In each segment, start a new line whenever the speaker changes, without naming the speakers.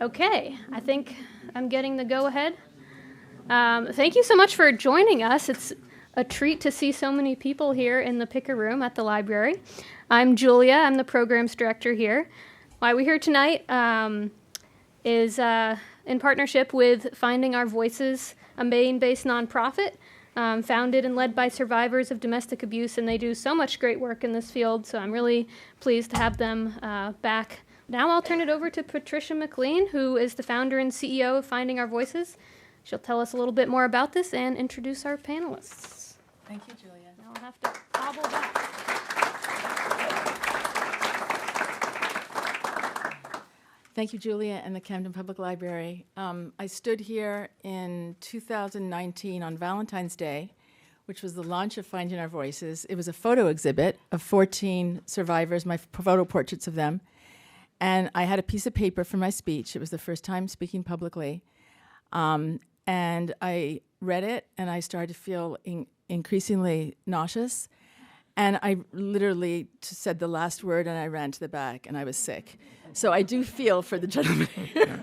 Okay, I think I'm getting the go-ahead. Thank you so much for joining us. It's a treat to see so many people here in the Picker Room at the library. I'm Julia. I'm the programs director here. Why we're here tonight is in partnership with Finding Our Voices, a Maine-based nonprofit founded and led by survivors of domestic abuse, and they do so much great work in this field, so I'm really pleased to have them back. Now I'll turn it over to Patricia McLean, who is the founder and CEO of Finding Our Voices. She'll tell us a little bit more about this and introduce our panelists.
Thank you, Julia.
Now I'll have to hobble back.
Thank you, Julia, and the Camden Public Library. I stood here in 2019 on Valentine's Day, which was the launch of Finding Our Voices. It was a photo exhibit of 14 survivors, my photo portraits of them. And I had a piece of paper for my speech. It was the first time speaking publicly. And I read it, and I started to feel increasingly nauseous. And I literally said the last word, and I ran to the back, and I was sick. So I do feel for the gentleman here.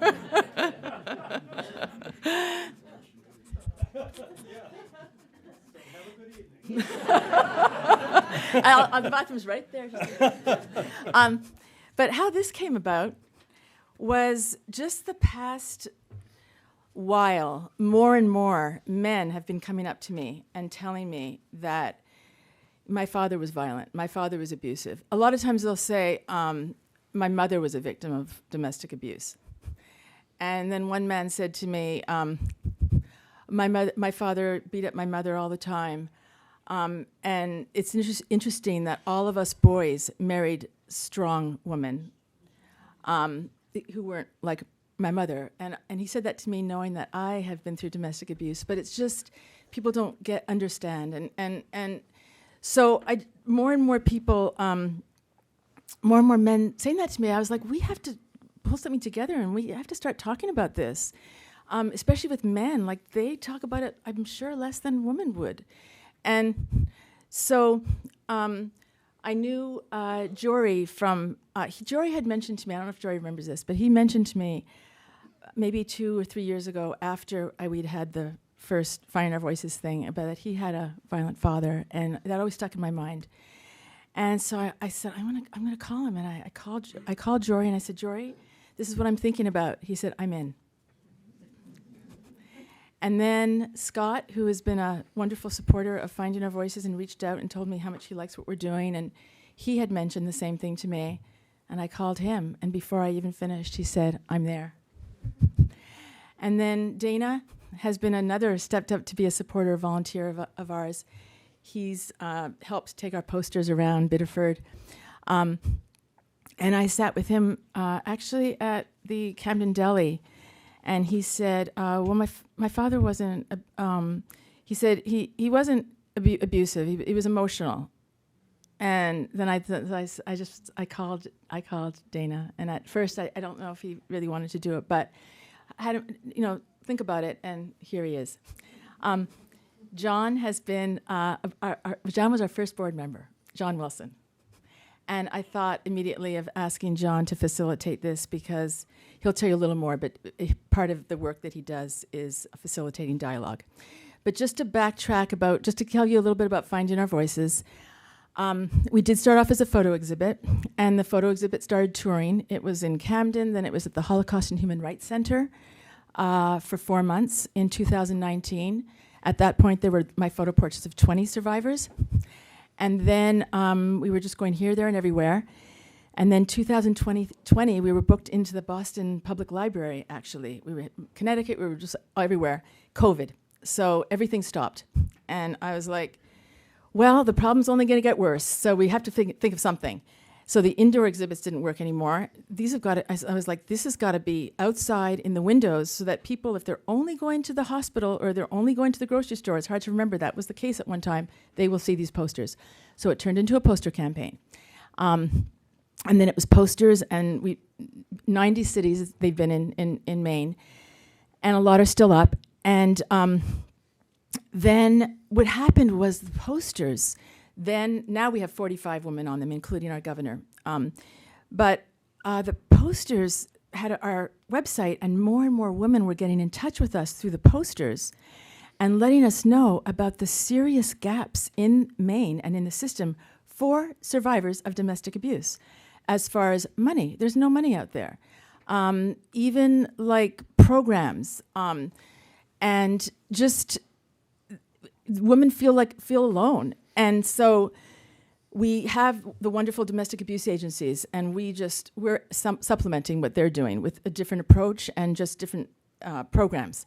The bathroom's right there. But how this came about was just the past while, more and more men have been coming up to me and telling me that my father was violent, my father was abusive. A lot of times they'll say, my mother was a victim of domestic abuse. And then one man said to me, my father beat up my mother all the time. And it's interesting that all of us boys married strong women who weren't like my mother. And he said that to me knowing that I have been through domestic abuse. But it's just, people don't understand. And so more and more people, more and more men saying that to me, I was like, we have to pull something together and we have to start talking about this. Especially with men, like they talk about it, I'm sure, less than women would. And so I knew Jory from, Jory had mentioned to me, I don't know if Jory remembers this, but he mentioned to me maybe 2 or 3 years ago after we'd had the first Finding Our Voices thing, about that he had a violent father, and that always stuck in my mind. And so I said, I'm gonna call him, and I called Jory, and I said, Jory, this is what I'm thinking about. He said, I'm in. And then Scott, who has been a wonderful supporter of Finding Our Voices and reached out and told me how much he likes what we're doing, and he had mentioned the same thing to me, and I called him, and before I even finished, he said, I'm there. And then Dana has been another, stepped up to be a supporter, volunteer of ours. He's helped take our posters around Biddeford. And I sat with him actually at the Camden Deli, and he said, well, my father wasn't, he said he wasn't abusive, he was emotional. And then I called Dana, and at first I don't know if he really wanted to do it, but I had him, think about it, and here he is. Jon has been, Jon was our first board member, Jon Wilson. And I thought immediately of asking Jon to facilitate this because he'll tell you a little more, but part of the work that he does is facilitating dialogue. But just to backtrack just to tell you a little bit about Finding Our Voices, we did start off as a photo exhibit, and the photo exhibit started touring. It was in Camden, then it was at the Holocaust and Human Rights Center for 4 months in 2019. At that point, there were my photo portraits of 20 survivors. And then we were just going here, there, and everywhere. And then 2020, we were booked into the Boston Public Library, actually. We were in Connecticut, we were just everywhere. COVID. So everything stopped. And I was like, well, the problem's only going to get worse, so we have to think of something. So the indoor exhibits didn't work anymore. These have got to, I was like, this has got to be outside in the windows so that people, if they're only going to the hospital or they're only going to the grocery store, it's hard to remember that was the case at one time, they will see these posters. So it turned into a poster campaign. And then it was posters, and 90 cities they've been in Maine, and a lot are still up. And then what happened was the posters, then now we have 45 women on them, including our governor. But the posters had our website, and more women were getting in touch with us through the posters and letting us know about the serious gaps in Maine and in the system for survivors of domestic abuse. As far as money, there's no money out there. Even like programs, and just women feel alone. And so we have the wonderful domestic abuse agencies, and we're supplementing what they're doing with a different approach and just different programs.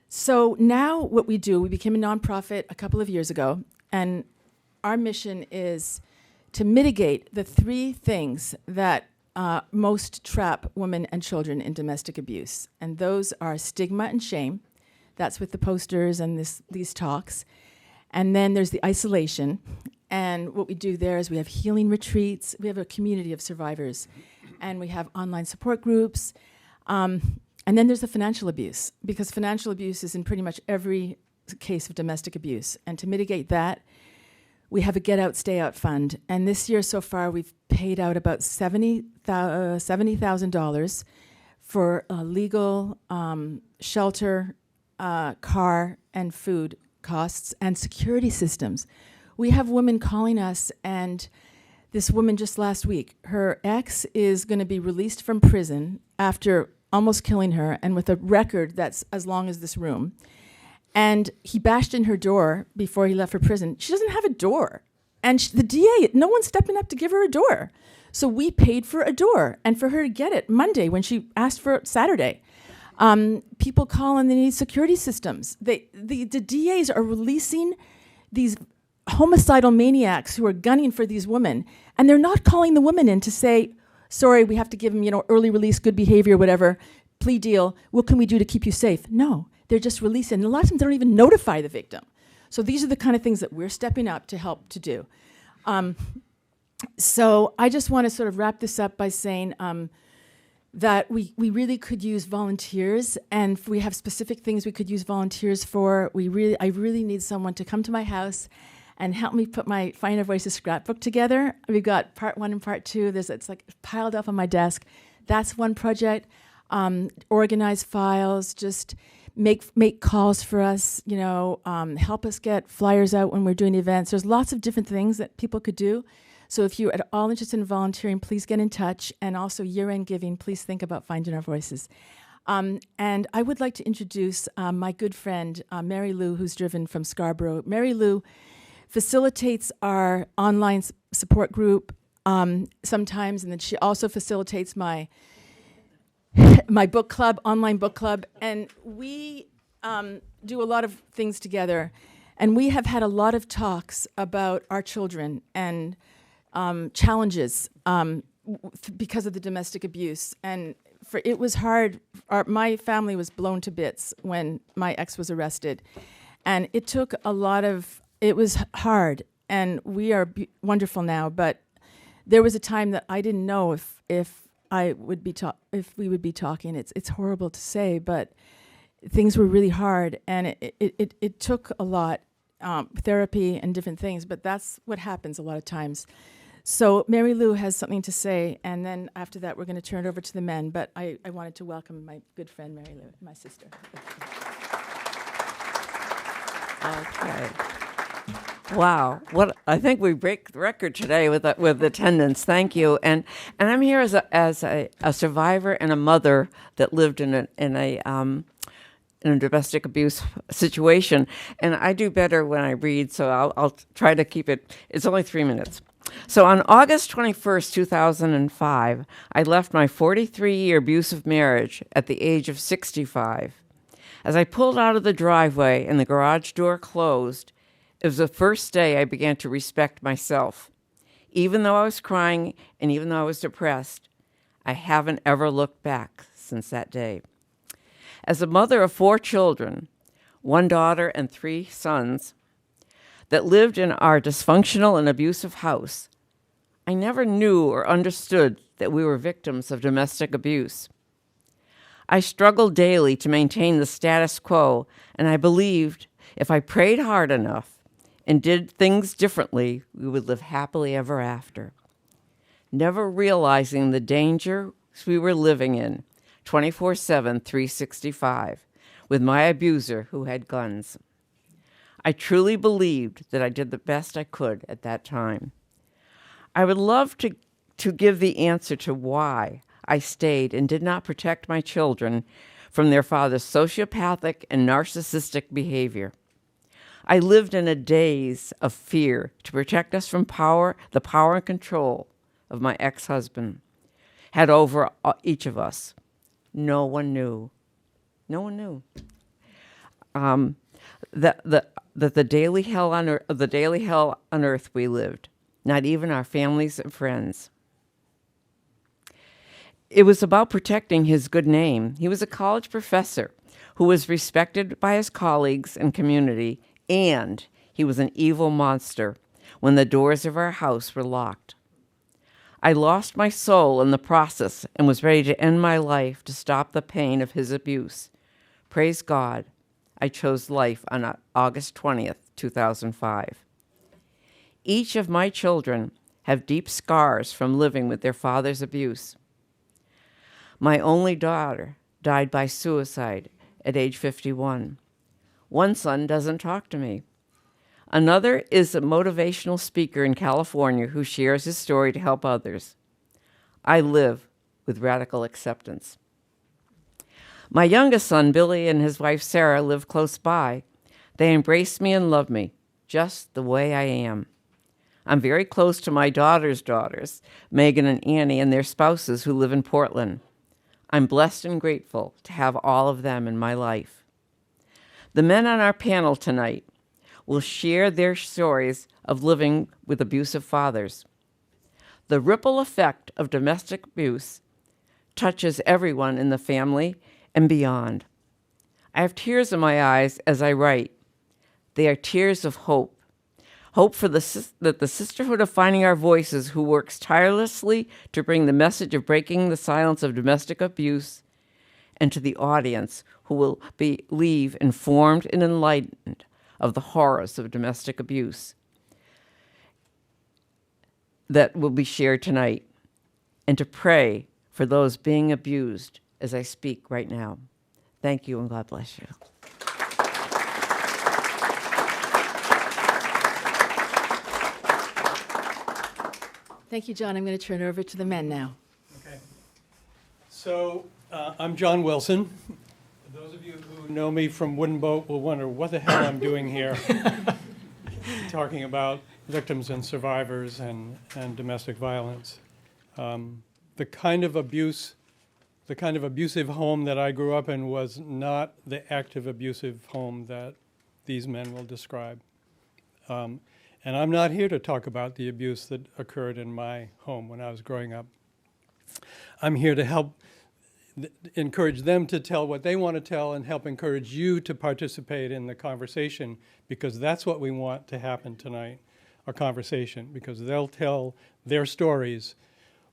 So now what we do, we became a nonprofit a couple of years ago, and our mission is to mitigate the three things that most trap women and children in domestic abuse. And those are stigma and shame. That's with the posters and these talks. And then there's the isolation. And what we do there is we have healing retreats. We have a community of survivors. And we have online support groups. And then there's the financial abuse, because financial abuse is in pretty much every case of domestic abuse. And to mitigate that, we have a Get Out, Stay Out fund. And this year so far, we've paid out about $70,000 for legal, shelter, car, and food costs, and security systems. We have women calling us, and this woman just last week, her ex is going to be released from prison after almost killing her, and with a record that's as long as this room. And he bashed in her door before he left for prison. She doesn't have a door. And the DA, no one's stepping up to give her a door. So we paid for a door, and for her to get it Monday when she asked for it Saturday. People call and they need security systems. The DAs are releasing these homicidal maniacs who are gunning for these women, and they're not calling the women in to say, sorry, we have to give them, early release, good behavior, whatever, plea deal. What can we do to keep you safe? No, they're just releasing. And a lot of times they don't even notify the victim. So these are the kind of things that we're stepping up to help to do. So I just want to sort of wrap this up by saying that we really could use volunteers, and we have specific things we could use volunteers for. I really need someone to come to my house and help me put my Finding Our Voices scrapbook together. We've got part 1 and part 2. It's like piled up on my desk. That's one project. Organize files, just make calls for us, help us get flyers out when we're doing events. There's lots of different things that people could do. So if you're at all interested in volunteering, please get in touch. And also year-end giving, please think about Finding Our Voices. And I would like to introduce my good friend, Mary Lou, who's driven from Scarborough. Mary Lou facilitates our online support group sometimes, and then she also facilitates my book club, online book club, and we do a lot of things together. And we have had a lot of talks about our children and challenges because of the domestic abuse. And it was hard. My family was blown to bits when my ex was arrested, and it took a lot of. It was hard, and we are wonderful now. But there was a time that I didn't know if we would be talking. It's horrible to say, but things were really hard, and it took a lot, therapy and different things. But that's what happens a lot of times. So Mary Lou has something to say, and then after that, we're going to turn it over to the men. But I wanted to welcome my good friend Mary Lou, my sister.
Okay. Wow, I think we break the record today with attendance. Thank you, and I'm here as a survivor and a mother that lived in a domestic abuse situation, and I do better when I read, so I'll try to keep it. It's only 3 minutes. So on August 21st, 2005, I left my 43-year abusive marriage at the age of 65. As I pulled out of the driveway and the garage door closed, it was the first day I began to respect myself. Even though I was crying and even though I was depressed, I haven't ever looked back since that day. As a mother of 4 children, 1 daughter and 3 sons, that lived in our dysfunctional and abusive house, I never knew or understood that we were victims of domestic abuse. I struggled daily to maintain the status quo, and I believed if I prayed hard enough and did things differently, we would live happily ever after. Never realizing the danger we were living in, 24/7, 365, with my abuser who had guns. I truly believed that I did the best I could at that time. I would love to give the answer to why I stayed and did not protect my children from their father's sociopathic and narcissistic behavior. I lived in a daze of fear to protect us from the power and control of my ex-husband had over each of us. No one knew. No one knew. That the daily hell on earth we lived, not even our families and friends. It was about protecting his good name. He was a college professor who was respected by his colleagues and community, and he was an evil monster when the doors of our house were locked. I lost my soul in the process and was ready to end my life to stop the pain of his abuse. Praise God, I chose life on August 20th, 2005. Each of my children have deep scars from living with their father's abuse. My only daughter died by suicide at age 51. One son doesn't talk to me. Another is a motivational speaker in California who shares his story to help others. I live with radical acceptance. My youngest son, Billy, and his wife, Sarah, live close by. They embrace me and love me, just the way I am. I'm very close to my daughter's daughters, Megan and Annie, and their spouses who live in Portland. I'm blessed and grateful to have all of them in my life. The men on our panel tonight will share their stories of living with abusive fathers. The ripple effect of domestic abuse touches everyone in the family and beyond. I have tears in my eyes as I write. They are tears of hope. Hope for that the Sisterhood of Finding Our Voices, who works tirelessly to bring the message of breaking the silence of domestic abuse, and to the audience who will leave informed and enlightened of the horrors of domestic abuse that will be shared tonight, and to pray for those being abused as I speak right now. Thank you, and God bless you.
Thank you, John. I'm going to turn it over to the men now.
Okay. So I'm Jon Wilson. Those of you who know me from WoodenBoat will wonder what the hell I'm doing here, talking about victims and survivors and domestic violence. The kind of abusive home that I grew up in was not the active abusive home that these men will describe. And I'm not here to talk about the abuse that occurred in my home when I was growing up. I'm here to help encourage them to tell what they want to tell and help encourage you to participate in the conversation, because that's what we want to happen tonight, a conversation, because they'll tell their stories,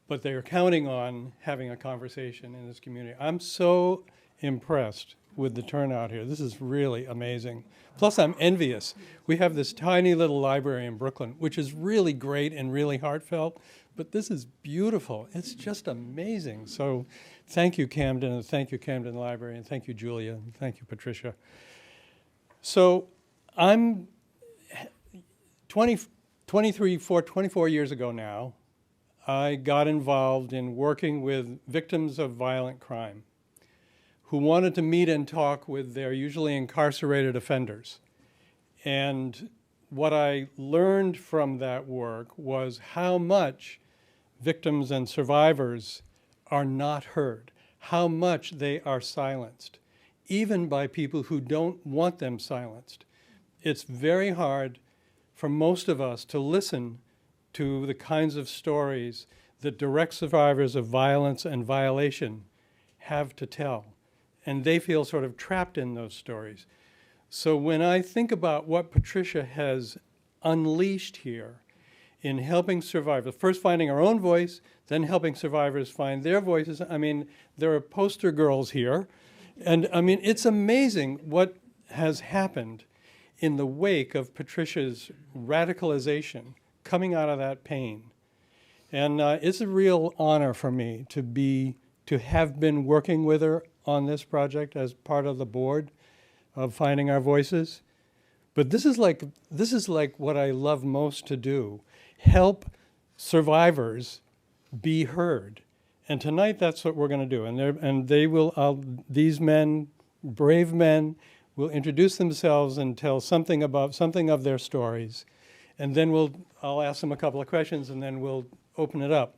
but they're counting on having a conversation in this community. I'm so impressed with the turnout here. This is really amazing. Plus, I'm envious. We have this tiny little library in Brooklyn, which is really great and really heartfelt, but this is beautiful. It's just amazing. So thank you, Camden, and thank you, Camden Library, and thank you, Julia, and thank you, Patricia. So I'm 24 years ago now, I got involved in working with victims of violent crime who wanted to meet and talk with their usually incarcerated offenders. And what I learned from that work was how much victims and survivors are not heard, how much they are silenced, even by people who don't want them silenced. It's very hard for most of us to listen to the kinds of stories that direct survivors of violence and violation have to tell. And they feel sort of trapped in those stories. So when I think about what Patricia has unleashed here in helping survivors, first finding our own voice, then helping survivors find their voices. I mean, there are poster girls here. And I mean, it's amazing what has happened in the wake of Patricia's radicalization, coming out of that pain. And it's a real honor for me to be to have been working with her on this project as part of the board of Finding Our Voices. But this is like what I love most to do, help survivors be heard. And tonight that's what we're going to do. And they will, these men, brave men, will introduce themselves and tell something of their stories. And then I'll ask them a couple of questions and then we'll open it up.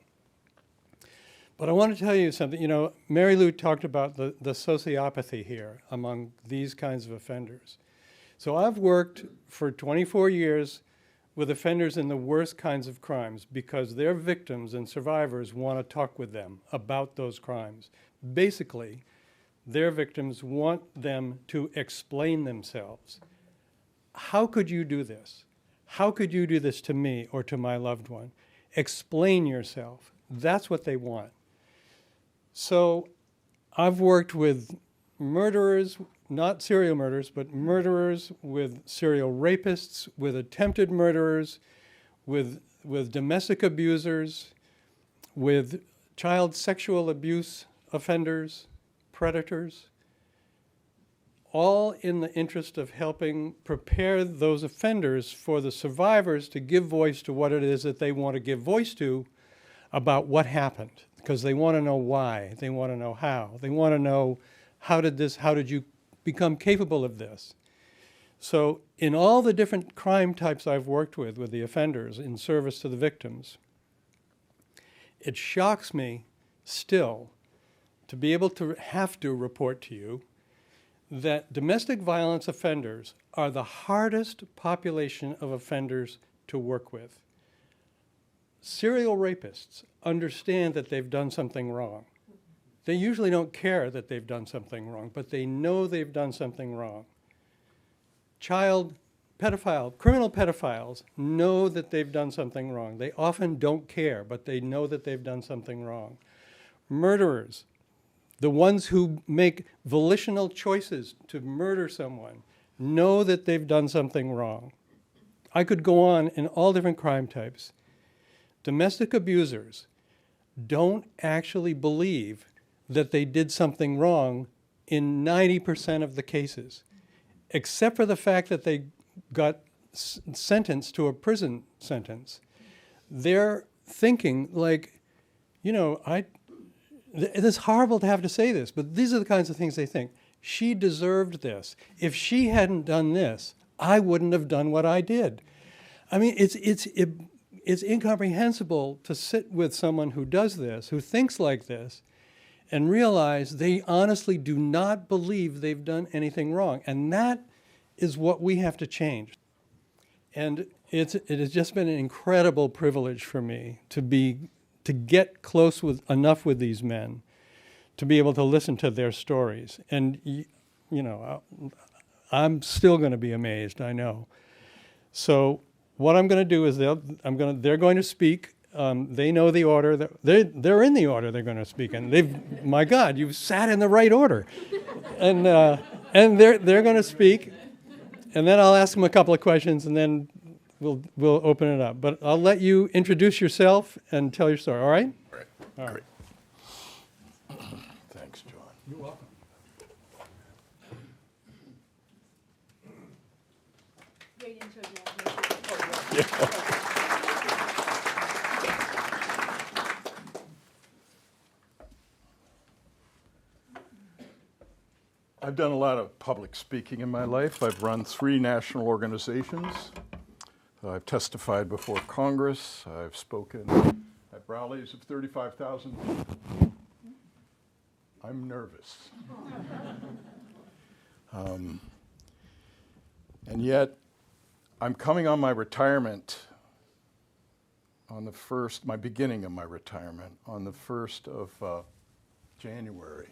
But I want to tell you something. You know, Mary Lou talked about the sociopathy here among these kinds of offenders. So I've worked for 24 years with offenders in the worst kinds of crimes because their victims and survivors want to talk with them about those crimes. Basically, their victims want them to explain themselves. How could you do this? How could you do this to me or to my loved one? Explain yourself. That's what they want. So I've worked with murderers, not serial murderers, but murderers, with serial rapists, with attempted murderers, with domestic abusers, with child sexual abuse offenders, predators, all in the interest of helping prepare those offenders for the survivors to give voice to what it is that they want to give voice to about what happened, because they want to know why, they want to know how, they want to know how did you become capable of this? So in all the different crime types I've worked with the offenders in service to the victims, it shocks me still to be able to have to report to you that domestic violence offenders are the hardest population of offenders to work with. Serial rapists understand that they've done something wrong. They usually don't care that they've done something wrong, but they know they've done something wrong. Criminal pedophiles know that they've done something wrong. They often don't care, but they know that they've done something wrong. Murderers, the ones who make volitional choices to murder someone, know that they've done something wrong. I could go on in all different crime types. Domestic abusers don't actually believe that they did something wrong in 90% of the cases, except for the fact that they got sentenced to a prison sentence. They're thinking like, it's horrible to have to say this, but these are the kinds of things they think. She deserved this. If she hadn't done this, I wouldn't have done what I did. I mean, it's incomprehensible to sit with someone who does this, who thinks like this, and realize they honestly do not believe they've done anything wrong. And that is what we have to change. And it has just been an incredible privilege for me to get close enough with these men to be able to listen to their stories. And, I'm still going to be amazed, I know. So what I'm going to do is they're going to speak. They know the order. They're in the order they're going to speak in. My God, you've sat in the right order. And they're going to speak. And then I'll ask them a couple of questions, and then we'll open it up. But I'll let you introduce yourself and tell your story, all right?
All right. Great. Thanks, John.
You're welcome.
I've done a lot of public speaking in my life. I've run 3 national organizations. I've testified before Congress. I've spoken at rallies of 35,000 people. I'm nervous. And yet, I'm coming on my retirement my beginning of my retirement on the 1st of January,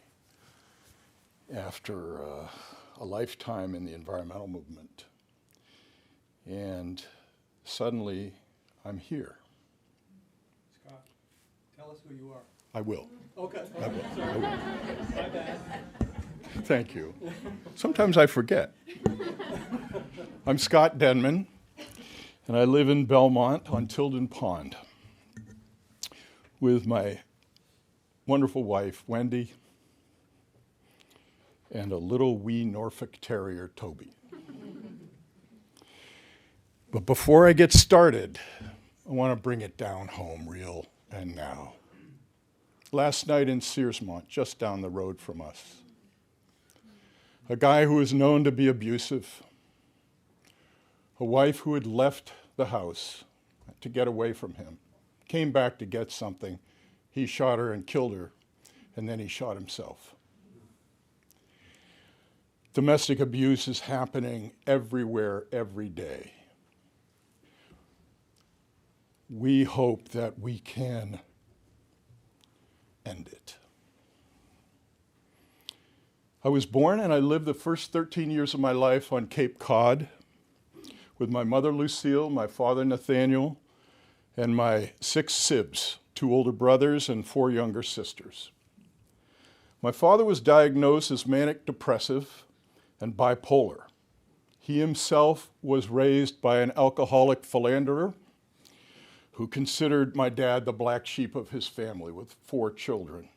after a lifetime in the environmental movement. And suddenly, I'm here.
Scott, tell us who you are.
I will.
Okay.
I will. I will.
My bad.
Thank you. Sometimes I forget. I'm Scott Denman, and I live in Belmont on Tilden Pond with my wonderful wife, Wendy, and a little wee Norfolk Terrier, Toby. But before I get started, I want to bring it down home real and now. Last night in Searsmont, just down the road from us, a guy who was known to be abusive, a wife who had left the house to get away from him, came back to get something. He shot her and killed her, and then he shot himself. Domestic abuse is happening everywhere, every day. We hope that we can end it. I was born and I lived the first 13 years of my life on Cape Cod with my mother Lucille, my father Nathaniel, and my 6 sibs, 2 older brothers and 4 younger sisters. My father was diagnosed as manic depressive and bipolar. He himself was raised by an alcoholic philanderer who considered my dad the black sheep of his family with 4 children.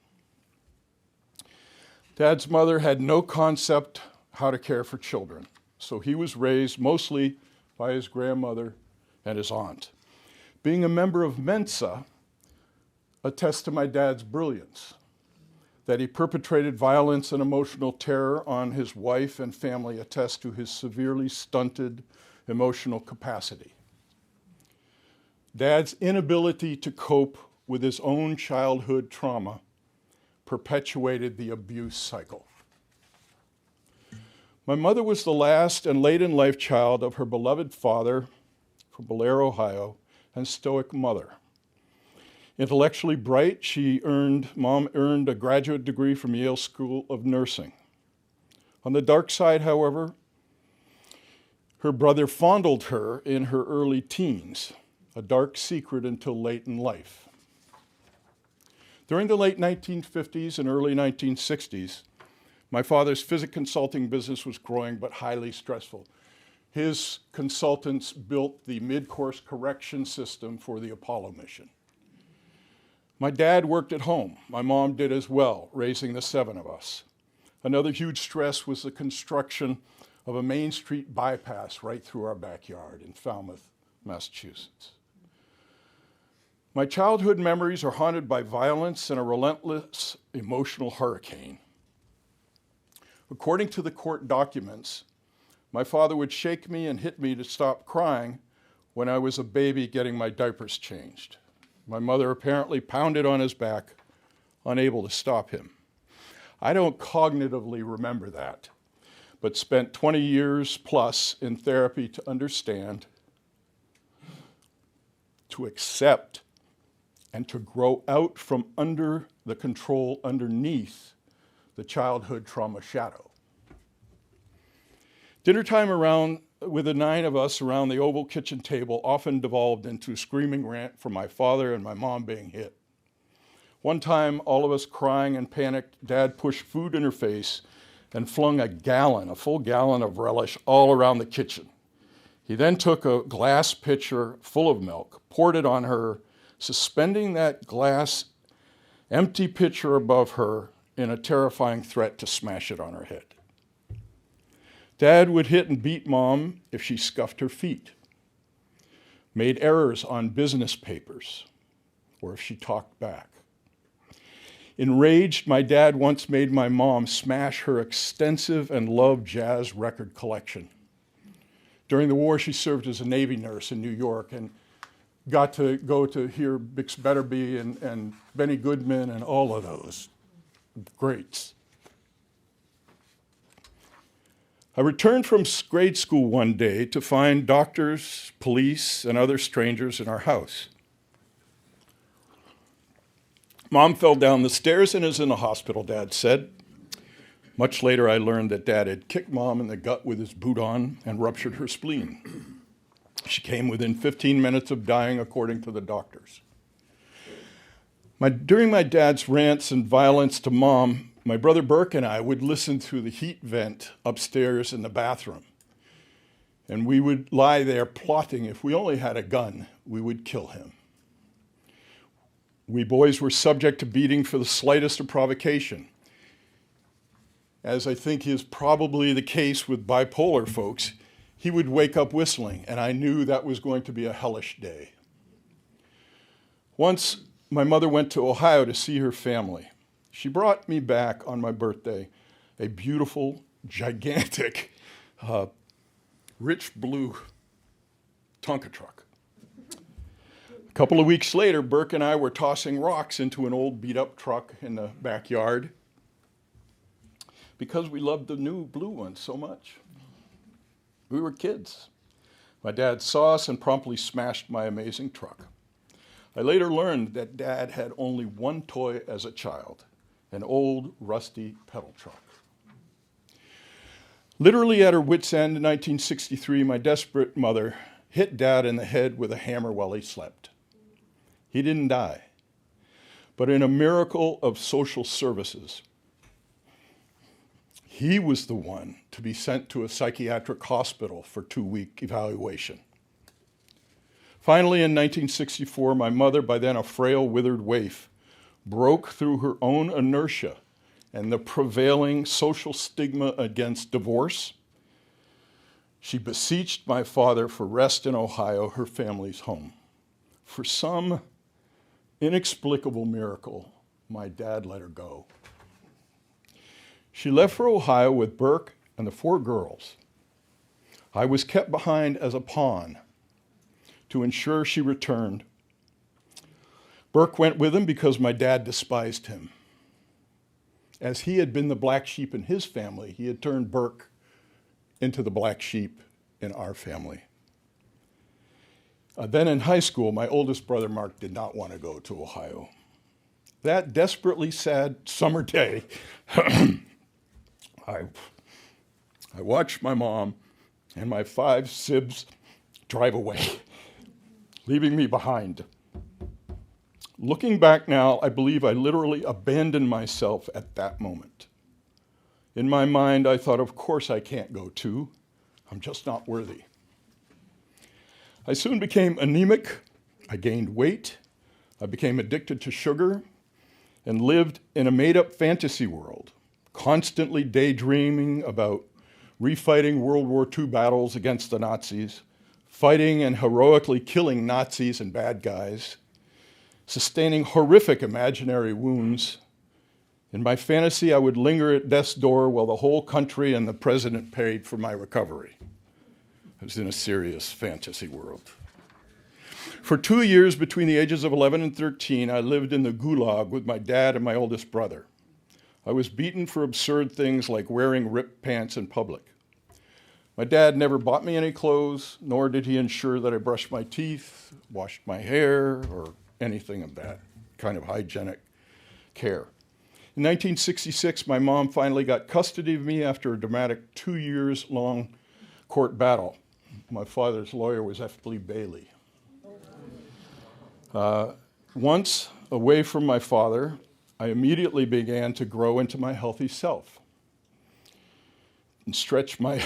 Dad's mother had no concept how to care for children, so he was raised mostly by his grandmother and his aunt. Being a member of Mensa attests to my dad's brilliance, that he perpetrated violence and emotional terror on his wife and family attests to his severely stunted emotional capacity. Dad's inability to cope with his own childhood trauma perpetuated the abuse cycle. My mother was the last and late-in-life child of her beloved father from Blair, Ohio, and stoic mother. Intellectually bright, Mom earned a graduate degree from Yale School of Nursing. On the dark side, however, her brother fondled her in her early teens, a dark secret until late in life. During the late 1950s and early 1960s, my father's physics consulting business was growing but highly stressful. His consultants built the mid-course correction system for the Apollo mission. My dad worked at home. My mom did as well, raising the 7 of us. Another huge stress was the construction of a Main Street bypass right through our backyard in Falmouth, Massachusetts. My childhood memories are haunted by violence and a relentless emotional hurricane. According to the court documents, my father would shake me and hit me to stop crying when I was a baby getting my diapers changed. My mother apparently pounded on his back, unable to stop him. I don't cognitively remember that, but spent 20 years plus in therapy to understand, to accept, and to grow out from under the control underneath the childhood trauma shadow. Dinner time with the 9 of us around the oval kitchen table often devolved into a screaming rant from my father and my mom being hit. One time, all of us crying and panicked, Dad pushed food in her face and flung a full gallon of relish all around the kitchen. He then took a glass pitcher full of milk, poured it on her, suspending that glass empty pitcher above her in a terrifying threat to smash it on her head. Dad would hit and beat Mom if she scuffed her feet, made errors on business papers, or if she talked back. Enraged, my dad once made my mom smash her extensive and loved jazz record collection. During the war, she served as a Navy nurse in New York and got to go to hear Bix Butterby and Benny Goodman and all of those greats. I returned from grade school one day to find doctors, police, and other strangers in our house. Mom fell down the stairs and is in the hospital, Dad said. Much later, I learned that Dad had kicked Mom in the gut with his boot on and ruptured her spleen. She came within 15 minutes of dying, according to the doctors. During my dad's rants and violence to Mom, my brother Burke and I would listen through the heat vent upstairs in the bathroom. And we would lie there plotting, if we only had a gun, we would kill him. We boys were subject to beating for the slightest of provocation. As I think is probably the case with bipolar folks, he would wake up whistling, and I knew that was going to be a hellish day. Once, my mother went to Ohio to see her family. She brought me back on my birthday a beautiful, gigantic, rich blue Tonka truck. A couple of weeks later, Burke and I were tossing rocks into an old beat-up truck in the backyard because we loved the new blue one so much. We were kids. My dad saw us and promptly smashed my amazing truck. I later learned that Dad had only one toy as a child, an old, rusty pedal truck. Literally at her wit's end in 1963, my desperate mother hit Dad in the head with a hammer while he slept. He didn't die, but in a miracle of social services, he was the one to be sent to a psychiatric hospital for 2-week evaluation. Finally, in 1964, my mother, by then a frail, withered waif, broke through her own inertia and the prevailing social stigma against divorce. She beseeched my father for rest in Ohio, her family's home. For some inexplicable miracle, my dad let her go. She left for Ohio with Burke and the 4 girls. I was kept behind as a pawn to ensure she returned. Burke went with him because my dad despised him. As he had been the black sheep in his family, he had turned Burke into the black sheep in our family. Then in high school, my oldest brother, Mark, did not want to go to Ohio. That desperately sad summer day, I watched my mom and my 5 sibs drive away, leaving me behind. Looking back now, I believe I literally abandoned myself at that moment. In my mind, I thought, of course I can't go too. I'm just not worthy. I soon became anemic. I gained weight. I became addicted to sugar and lived in a made-up fantasy world, constantly daydreaming about refighting World War II battles against the Nazis, fighting and heroically killing Nazis and bad guys, sustaining horrific imaginary wounds. In my fantasy, I would linger at death's door while the whole country and the president paid for my recovery. I was in a serious fantasy world. For 2 years, between the ages of 11 and 13, I lived in the gulag with my dad and my oldest brother. I was beaten for absurd things like wearing ripped pants in public. My dad never bought me any clothes, nor did he ensure that I brushed my teeth, washed my hair, or anything of that kind of hygienic care. In 1966, my mom finally got custody of me after a dramatic 2 years long court battle. My father's lawyer was F. Lee Bailey. Once away from my father, I immediately began to grow into my healthy self and stretch my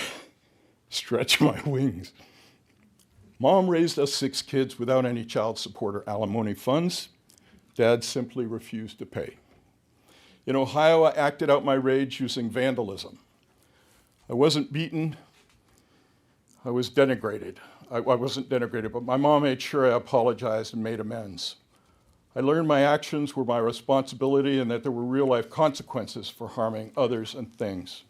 wings. Mom raised us 6 kids without any child support or alimony funds. Dad simply refused to pay. In Ohio, I acted out my rage using vandalism. I wasn't beaten. I was denigrated. I wasn't denigrated, but my mom made sure I apologized and made amends. I learned my actions were my responsibility and that there were real-life consequences for harming others and things.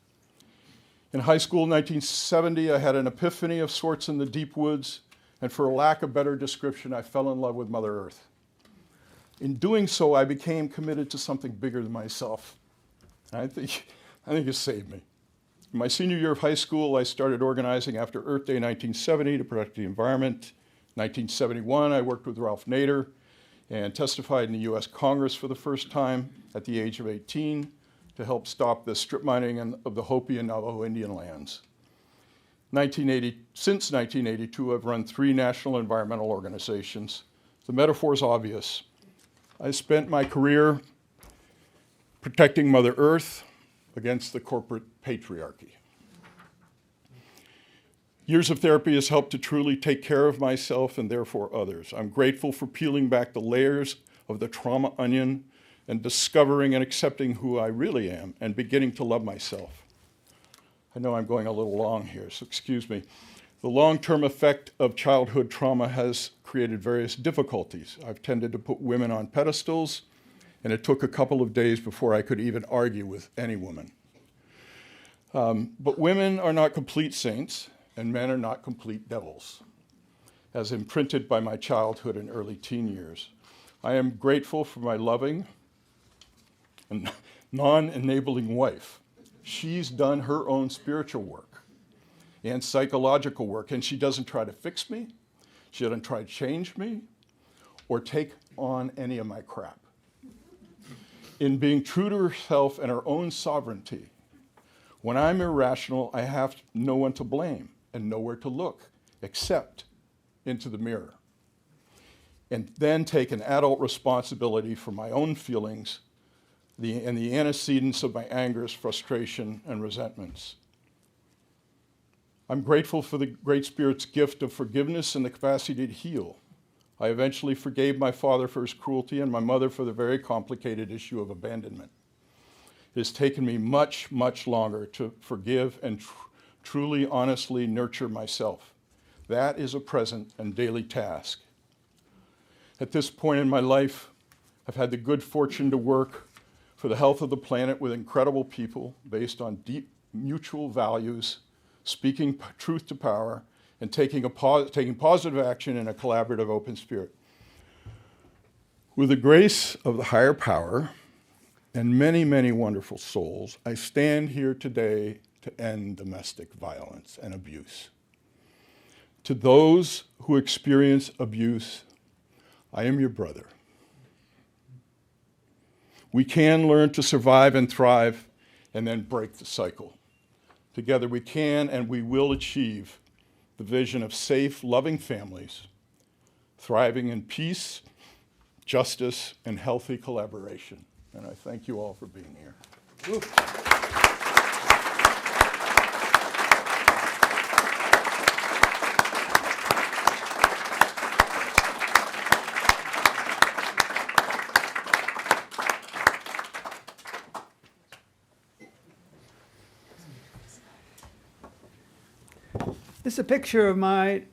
In high school in 1970, I had an epiphany of sorts in the deep woods, and for lack of better description, I fell in love with Mother Earth. In doing so, I became committed to something bigger than myself. I think it saved me. In my senior year of high school, I started organizing after Earth Day 1970 to protect the environment. In 1971, I worked with Ralph Nader and testified in the US Congress for the first time at the age of 18 to help stop the strip mining of the Hopi and Navajo Indian lands. Since 1982, I've run 3 national environmental organizations. The metaphor is obvious. I spent my career protecting Mother Earth against the corporate patriarchy. Years of therapy has helped to truly take care of myself and therefore others. I'm grateful for peeling back the layers of the trauma onion and discovering and accepting who I really am and beginning to love myself. I know I'm going a little long here, so excuse me. The long-term effect of childhood trauma has created various difficulties. I've tended to put women on pedestals, and it took a couple of days before I could even argue with any woman. But women are not complete saints, and men are not complete devils, as imprinted by my childhood and early teen years. I am grateful for my loving and non-enabling wife. She's done her own spiritual work and psychological work, and she doesn't try to fix me, she doesn't try to change me, or take on any of my crap. In being true to herself and her own sovereignty, when I'm irrational, I have no one to blame and nowhere to look except into the mirror, and then take an adult responsibility for my own feelings and the antecedents of my angers, frustration, and resentments. I'm grateful for the Great Spirit's gift of forgiveness and the capacity to heal. I eventually forgave my father for his cruelty and my mother for the very complicated issue of abandonment. It has taken me much, much longer to forgive and truly, honestly nurture myself. That is a present and daily task. At this point in my life, I've had the good fortune to work for the health of the planet with incredible people based on deep mutual values, speaking truth to power, and taking positive action in a collaborative, open spirit. With the grace of the higher power and many, many wonderful souls, I stand here today to end domestic violence and abuse. To those who experience abuse, I am your brother. We can learn to survive and thrive and then break the cycle. Together we can and we will achieve the vision of safe, loving families, thriving in peace, justice, and healthy collaboration. And I thank you all for being here. Woo.
This is a picture of my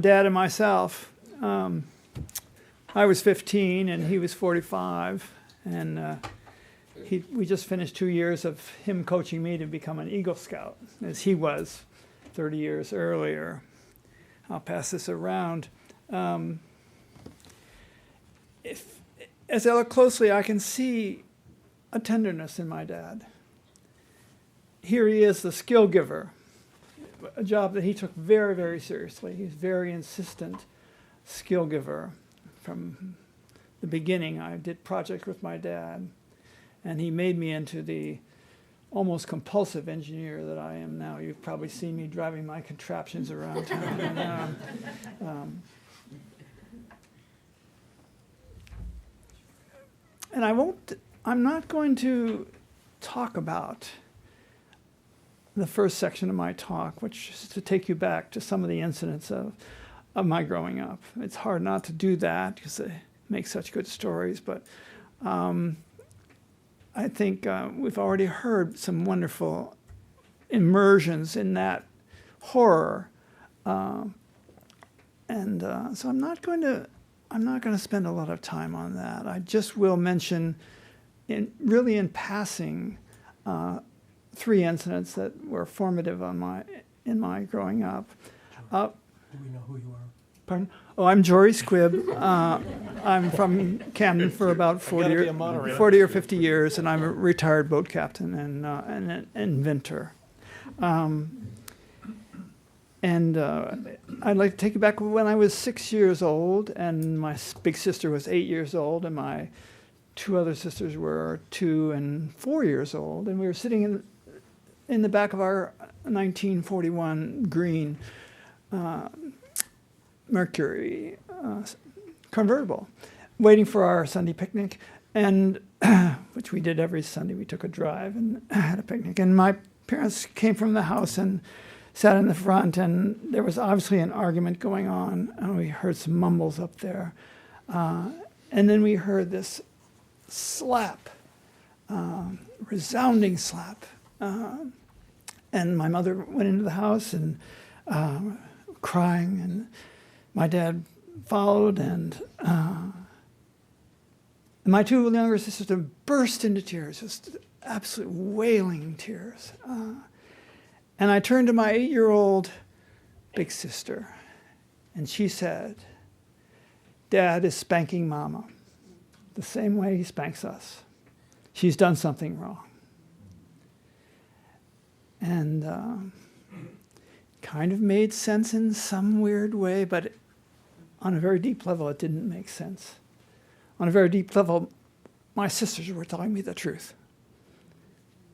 dad and myself. I was 15 and he was 45, and we just finished 2 years of him coaching me to become an Eagle Scout, as he was 30 years earlier. I'll pass this around. As I look closely, I can see a tenderness in my dad. Here he is, the skill giver, a job that he took very, very seriously. He's very insistent skill giver. From the beginning, I did projects with my dad, and he made me into the almost compulsive engineer that I am now. You've probably seen me driving my contraptions around town. And I'm not going to talk about the first section of my talk, which is to take you back to some of the incidents of my growing up. It's hard not to do that because they make such good stories, but I think we've already heard some wonderful immersions in that horror, so I'm not going to spend a lot of time on that. I just will mention, in passing, 3 incidents that were formative in my growing up.
Do we know who you are?
Pardon? Oh, I'm Jory Squibb. I'm from Camden for about 40 or 50 years, and I'm a retired boat captain and an inventor. I'd like to take you back when I was 6 years old, and my big sister was 8 years old, and my 2 other sisters were 2 and 4 years old, and we were sitting in the back of our 1941 green Mercury convertible, waiting for our Sunday picnic, and which we did every Sunday. We took a drive and had a picnic. And my parents came from the house and sat in the front, and there was obviously an argument going on, and we heard some mumbles up there. And then we heard this slap, resounding slap. And my mother went into the house and crying, and my dad followed, and my two younger sisters burst into tears, just absolute wailing tears. And I turned to my 8-year-old big sister, and she said, "Dad is spanking Mama the same way he spanks us. She's done something wrong." And kind of made sense in some weird way, but on a very deep level, it didn't make sense. On a very deep level, my sisters were telling me the truth.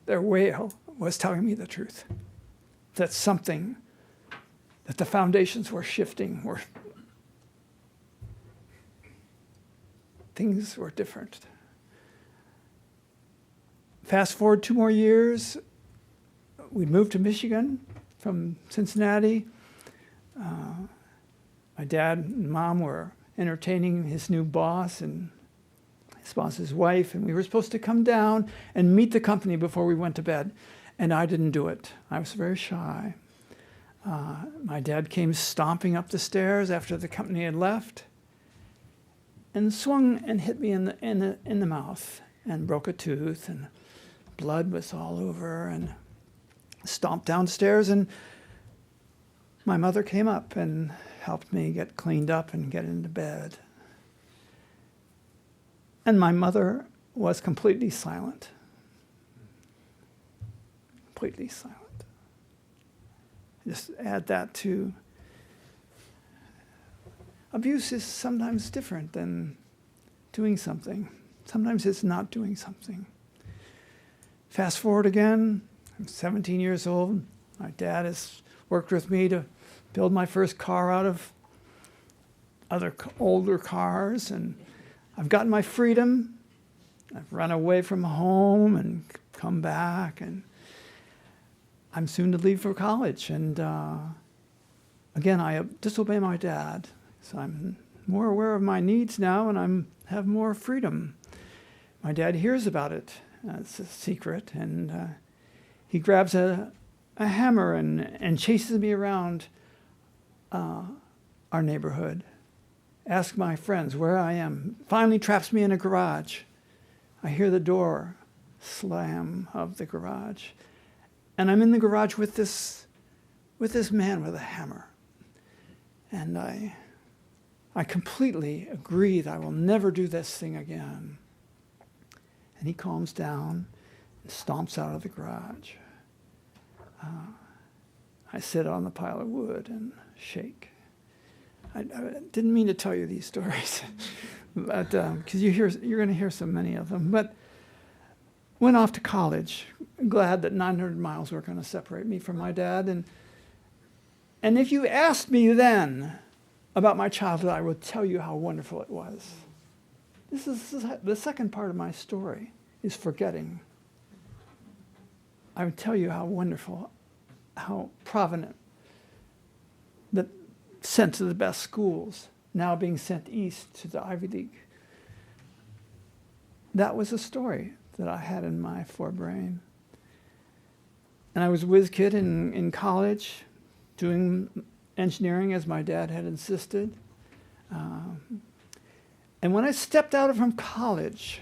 Their wail was telling me the truth. That the foundations were shifting, things were different. Fast forward 2 more years, we'd moved to Michigan from Cincinnati. My dad and mom were entertaining his new boss and his boss's wife, and we were supposed to come down and meet the company before we went to bed, and I didn't do it. I was very shy. My dad came stomping up the stairs after the company had left and swung and hit me in the mouth and broke a tooth, and blood was all over, and stomped downstairs, and my mother came up and helped me get cleaned up and get into bed. And my mother was completely silent. Completely silent. Just add that to abuse is sometimes different than doing something. Sometimes it's not doing something. Fast forward again, I'm 17 years old. My dad has worked with me to build my first car out of other older cars, and I've gotten my freedom. I've run away from home and come back, and I'm soon to leave for college. And again, I disobey my dad, so I'm more aware of my needs now, and I have more freedom. My dad hears about it. It's a secret, and he grabs a hammer and chases me around our neighborhood. Asks my friends where I am. Finally traps me in a garage. I hear the door slam of the garage. And I'm in the garage with this man with a hammer. And I completely agree that I will never do this thing again. And he calms down and stomps out of the garage. I sit on the pile of wood and shake. I didn't mean to tell you these stories, but because you're going to hear so many of them. But went off to college, glad that 900 miles were going to separate me from my dad. And if you asked me then about my childhood, I would tell you how wonderful it was. This is the second part of my story, is forgetting. I would tell you how wonderful, how provident, that sent to the best schools, now being sent east to the Ivy League. That was a story that I had in my forebrain. And I was a whiz kid in college, doing engineering as my dad had insisted. And when I stepped out from college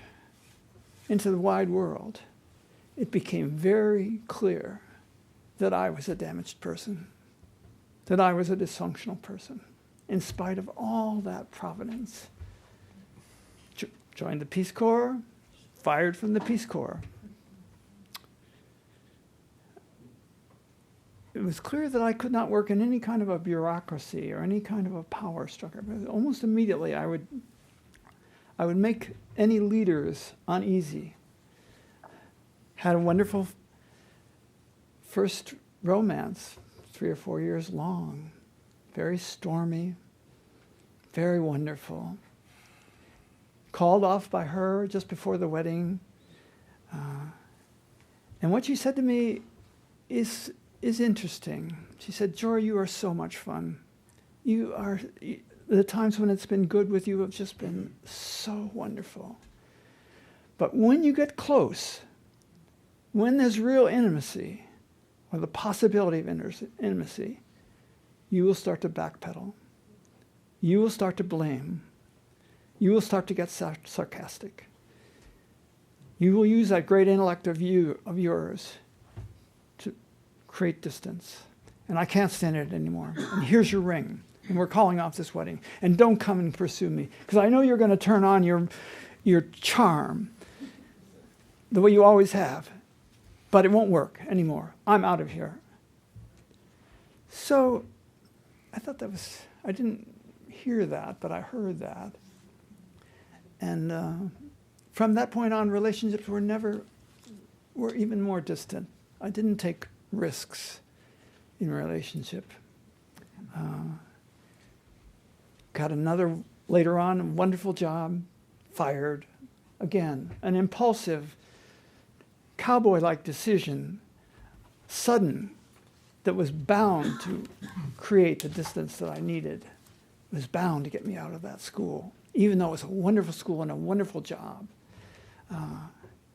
into the wide world, it became very clear that I was a damaged person, that I was a dysfunctional person, in spite of all that providence. Joined the Peace Corps, fired from the Peace Corps. It was clear that I could not work in any kind of a bureaucracy or any kind of a power structure. But almost immediately, I would make any leaders uneasy. Had a wonderful first romance, 3 or 4 years long, very stormy, very wonderful. Called off by her just before the wedding. And what she said to me is interesting. She said, "Jory, you are so much fun. You are The times when it's been good with you have just been so wonderful. But when you get close, when there's real intimacy, or the possibility of intimacy, you will start to backpedal. You will start to blame. You will start to get sarcastic. You will use that great intellect of yours to create distance. And I can't stand it anymore. And here's your ring. And we're calling off this wedding. And don't come and pursue me. Because I know you're going to turn on your charm the way you always have. But it won't work anymore. I'm out of here. So I thought I didn't hear that, but I heard that. And from that point on, relationships were even more distant. I didn't take risks in relationship. Got another, later on, a wonderful job, fired. Again, an impulsive, cowboy-like decision, sudden, that was bound to create the distance that I needed. It was bound to get me out of that school, even though it was a wonderful school and a wonderful job.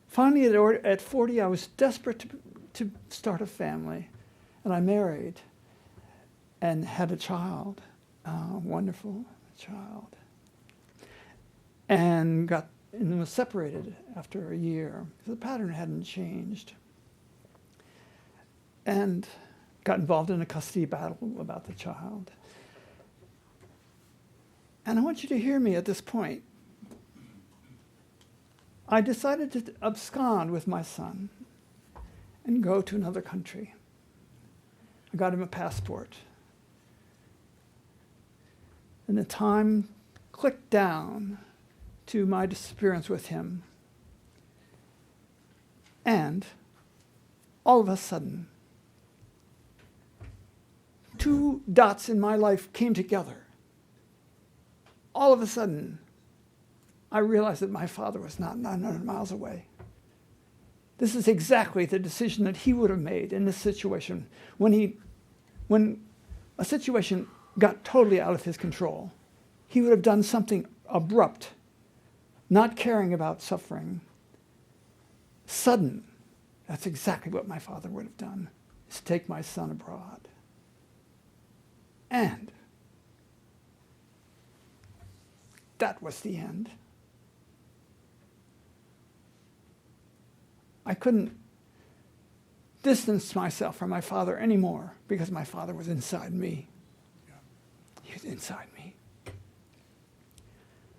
Finally, at 40, I was desperate to start a family, and I married and had a child, wonderful child, and was separated after a year. The pattern hadn't changed, and got involved in a custody battle about the child. And I want you to hear me at this point. I decided to abscond with my son and go to another country. I got him a passport. And the time clicked down to my disappearance with him. And all of a sudden, 2 dots in my life came together. All of a sudden, I realized that my father was not 900 miles away. This is exactly the decision that he would have made in this situation when a situation got totally out of his control. He would have done something abrupt, not caring about suffering, sudden. That's exactly what my father would have done, is take my son abroad. And that was the end. I couldn't distance myself from my father anymore because my father was inside me. He was inside me.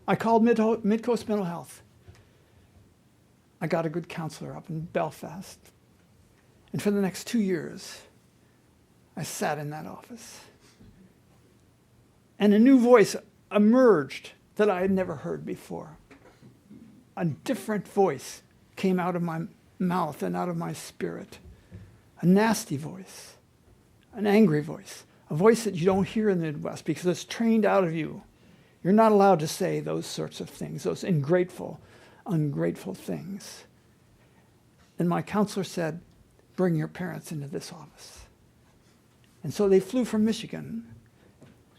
I called Mid-Coast Mental Health. I got a good counselor up in Belfast. And for the next 2 years, I sat in that office. And a new voice emerged that I had never heard before. A different voice came out of my mouth and out of my spirit. A nasty voice, an angry voice, a voice that you don't hear in the Midwest because it's trained out of you. You're not allowed to say those sorts of things, those ungrateful things. And my counselor said, bring your parents into this office. And so they flew from Michigan,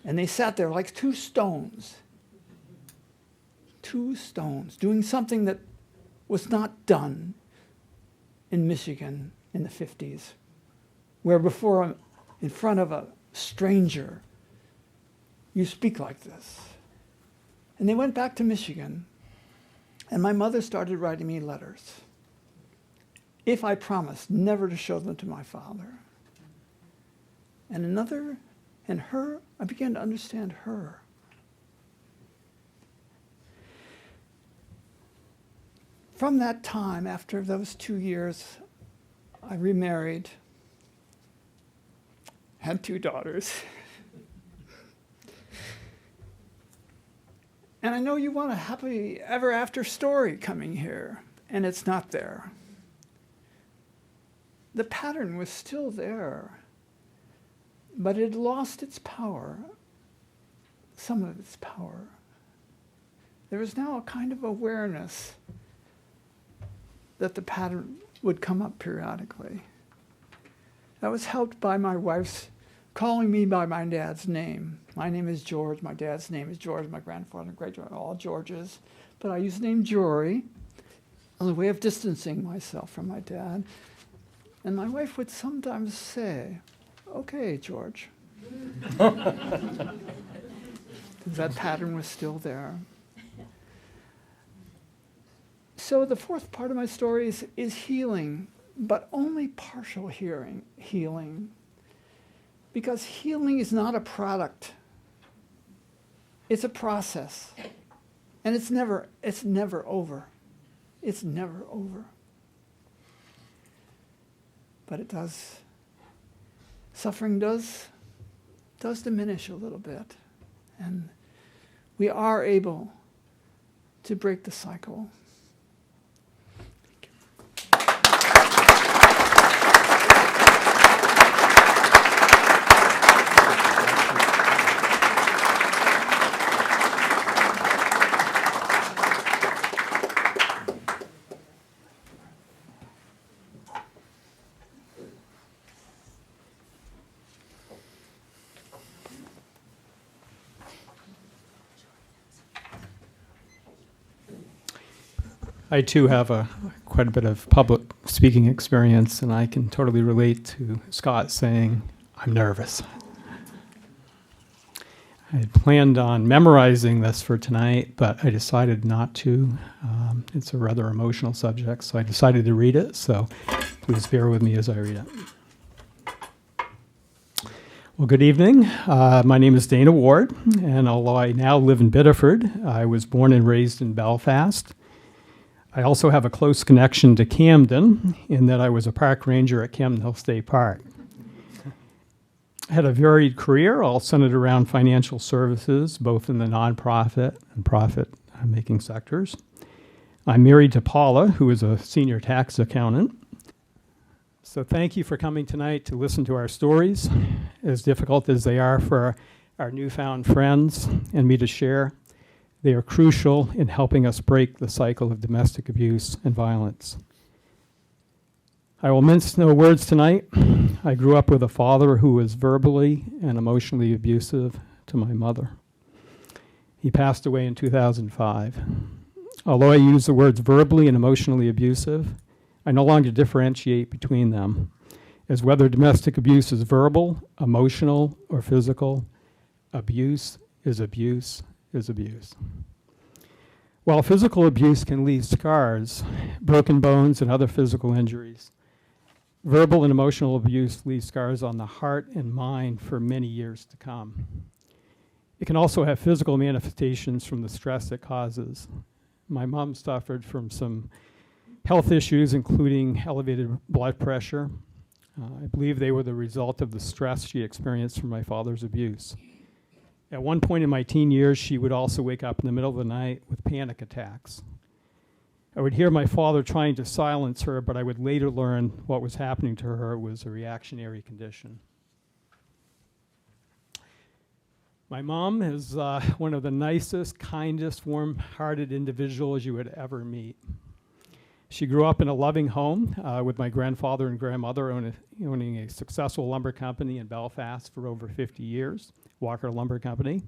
and they sat there like 2 stones. 2 stones, doing something that was not done in Michigan in the 50s, where before, in front of a stranger, you speak like this. And they went back to Michigan, and my mother started writing me letters, if I promised never to show them to my father. And her, I began to understand her. From that time, after those 2 years, I remarried, had 2 daughters. And I know you want a happy ever after story coming here, and it's not there. The pattern was still there, but it lost its power, some of its power. There was now a kind of awareness that the pattern would come up periodically. I was helped by my wife's calling me by my dad's name. My name is George, my dad's name is George, my grandfather and great-grandfather, all Georges. But I use the name Jory as a way of distancing myself from my dad. And my wife would sometimes say, "Okay, George." That pattern was still there. So the fourth part of my story is healing, but only partial healing. Because healing is not a product. It's a process. And it's never over. It's never over. But it does, suffering does diminish a little bit. And we are able to break the cycle.
I too have quite a bit of public speaking experience, and I can totally relate to Scott saying, "I'm nervous." I had planned on memorizing this for tonight, but I decided not to. It's a rather emotional subject, so I decided to read it, so please bear with me as I read it. Well, good evening. My name is Dana Ward, and although I now live in Biddeford, I was born and raised in Belfast. I also have a close connection to Camden in that I was a park ranger at Camden Hill State Park. I had a varied career, all centered around financial services, both in the nonprofit and profit-making sectors. I'm married to Paula, who is a senior tax accountant. So thank you for coming tonight to listen to our stories, as difficult as they are for our newfound friends and me to share. They are crucial in helping us break the cycle of domestic abuse and violence. I will mince no words tonight. I grew up with a father who was verbally and emotionally abusive to my mother. He passed away in 2005. Although I use the words verbally and emotionally abusive, I no longer differentiate between them, as whether domestic abuse is verbal, emotional, or physical, abuse is abuse is abuse. While physical abuse can leave scars, broken bones, and other physical injuries, verbal and emotional abuse leaves scars on the heart and mind for many years to come. It can also have physical manifestations from the stress it causes. My mom suffered from some health issues, including elevated blood pressure. I believe they were the result of the stress she experienced from my father's abuse. At one point in my teen years, she would also wake up in the middle of the night with panic attacks. I would hear my father trying to silence her, but I would later learn what was happening to her was a reactionary condition. My mom is one of the nicest, kindest, warm-hearted individuals you would ever meet. She grew up in a loving home with my grandfather and grandmother owning a successful lumber company in Belfast for over 50 years, Walker Lumber Company.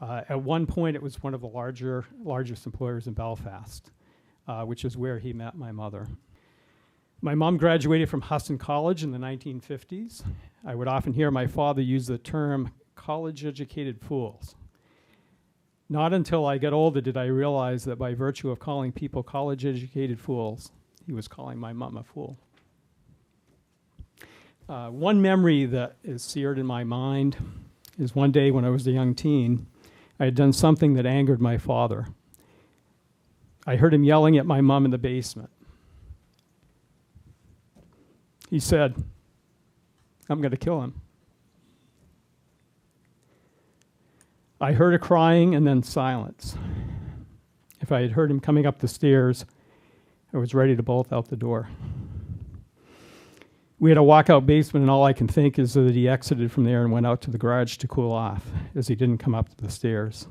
At one point, it was one of the largest employers in Belfast, which is where he met my mother. My mom graduated from Huston College in the 1950s. I would often hear my father use the term college-educated fools. Not until I got older did I realize that by virtue of calling people college-educated fools, he was calling my mom a fool. One memory that is seared in my mind is one day when I was a young teen, I had done something that angered my father. I heard him yelling at my mom in the basement. He said, "I'm going to kill him." I heard her crying and then silence. If I had heard him coming up the stairs, I was ready to bolt out the door. We had a walkout basement, and all I can think is that he exited from there and went out to the garage to cool off, as he didn't come up the stairs.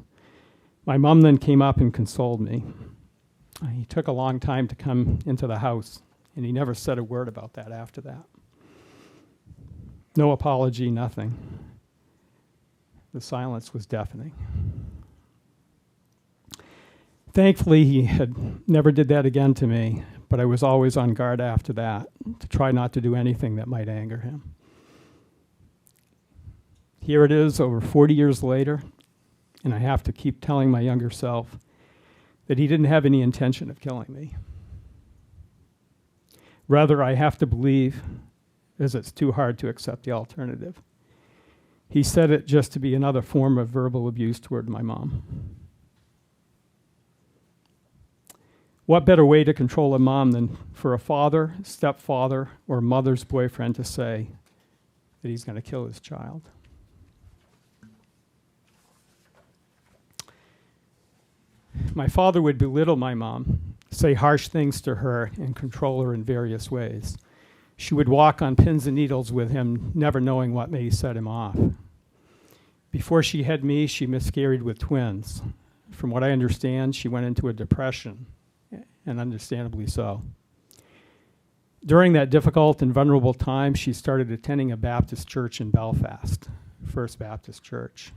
My mom then came up and consoled me. He took a long time to come into the house, and he never said a word about that after that. No apology, nothing. The silence was deafening. Thankfully, he had never did that again to me, but I was always on guard after that to try not to do anything that might anger him. Here it is, over 40 years later, and I have to keep telling my younger self that he didn't have any intention of killing me. Rather, I have to believe, as it's too hard to accept the alternative, he said it just to be another form of verbal abuse toward my mom. What better way to control a mom than for a father, stepfather, or mother's boyfriend to say that he's going to kill his child? My father would belittle my mom, say harsh things to her, and control her in various ways. She would walk on pins and needles with him, never knowing what may set him off. Before she had me, she miscarried with twins. From what I understand, she went into a depression, and understandably so. During that difficult and vulnerable time, she started attending a Baptist church in Belfast, First Baptist Church.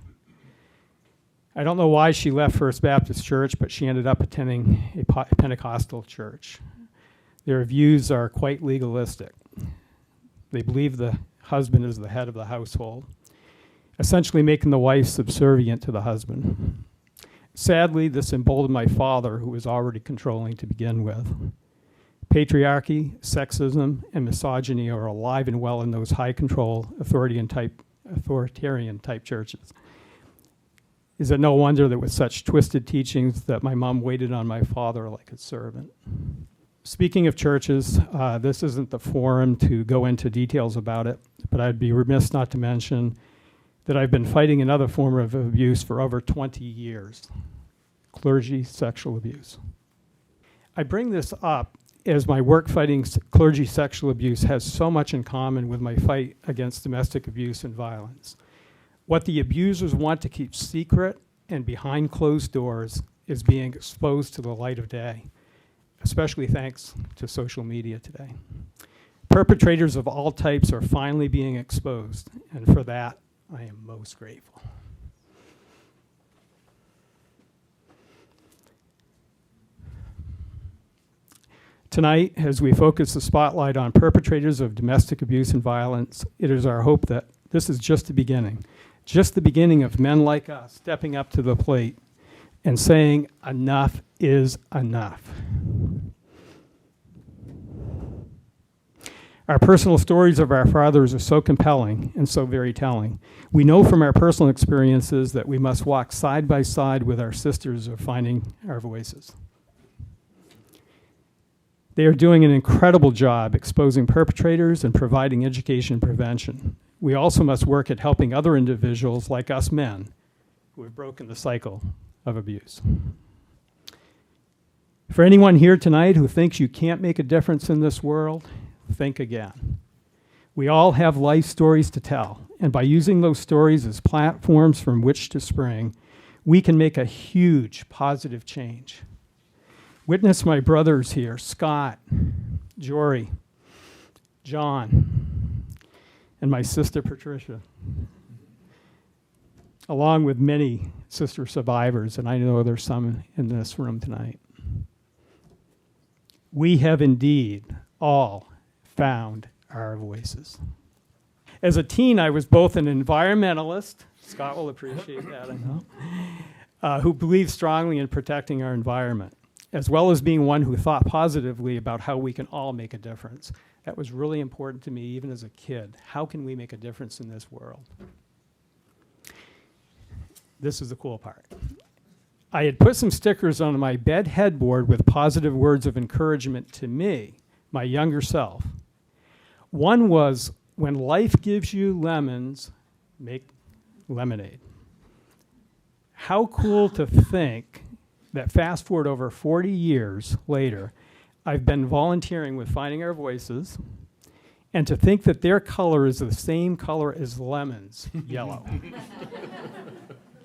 I don't know why she left First Baptist Church, but she ended up attending a Pentecostal church. Their views are quite legalistic. They believe the husband is the head of the household, essentially making the wife subservient to the husband. Sadly, this emboldened my father, who was already controlling to begin with. Patriarchy, sexism, and misogyny are alive and well in those high-control, authoritarian-type churches. Is it no wonder that with such twisted teachings that my mom waited on my father like a servant? Speaking of churches, this isn't the forum to go into details about it, but I'd be remiss not to mention that I've been fighting another form of abuse for over 20 years, clergy sexual abuse. I bring this up as my work fighting clergy sexual abuse has so much in common with my fight against domestic abuse and violence. What the abusers want to keep secret and behind closed doors is being exposed to the light of day, especially thanks to social media today. Perpetrators of all types are finally being exposed, and for that, I am most grateful. Tonight, as we focus the spotlight on perpetrators of domestic abuse and violence, it is our hope that this is just the beginning of men like us stepping up to the plate and saying, enough is enough. Our personal stories of our fathers are so compelling and so very telling. We know from our personal experiences that we must walk side by side with our sisters of finding our voices. They are doing an incredible job exposing perpetrators and providing education and prevention. We also must work at helping other individuals like us men who have broken the cycle of abuse. For anyone here tonight who thinks you can't make a difference in this world, think again. We all have life stories to tell, and by using those stories as platforms from which to spring, we can make a huge positive change. Witness my brothers here, Scott, Jory, John, and my sister Patricia, along with many sister survivors, and I know there's some in this room tonight. We have indeed all found our voices. As a teen, I was both an environmentalist, Scott will appreciate that, I know, who believed strongly in protecting our environment, as well as being one who thought positively about how we can all make a difference. That was really important to me even as a kid. How can we make a difference in this world? This is the cool part. I had put some stickers on my bed headboard with positive words of encouragement to me, my younger self. One was, when life gives you lemons, make lemonade. How cool to think that fast forward over 40 years later, I've been volunteering with Finding Our Voices, and to think that their color is the same color as lemons, yellow.